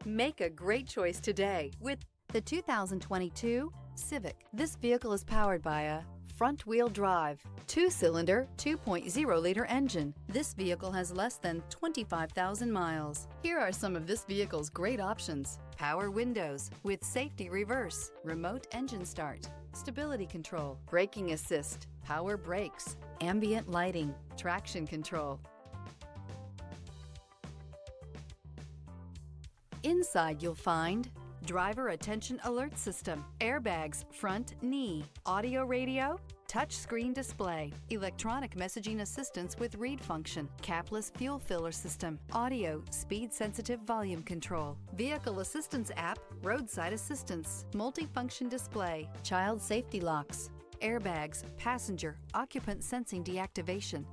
Make a great choice today with the 2022 Civic. This vehicle is powered by a front-wheel drive, 2-cylinder, 2.0-liter engine. This vehicle has less than 25,000 miles. Here are some of this vehicle's great options: power windows with safety reverse, remote engine start, stability control, braking assist, power brakes, ambient lighting, traction control. Inside you'll find driver attention alert system, airbags, front knee, audio radio, touchscreen display, electronic messaging assistance with read function, capless fuel filler system, audio, speed-sensitive volume control, vehicle assistance app, roadside assistance, multifunction display, child safety locks, airbags, passenger, occupant sensing deactivation.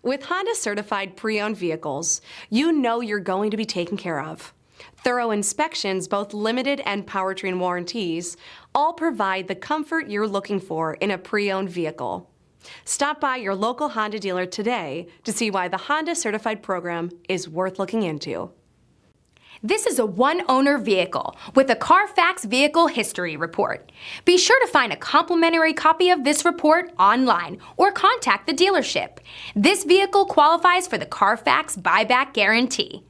With Honda certified pre-owned vehicles, you know you're going to be taken care of. Thorough inspections, both limited and powertrain warranties, all provide the comfort you're looking for in a pre-owned vehicle. Stop by your local Honda dealer today to see why the Honda certified program is worth looking into. This is a one-owner vehicle with a Carfax Vehicle History Report. Be sure to find a complimentary copy of this report online or contact the dealership. This vehicle qualifies for the Carfax Buyback Guarantee.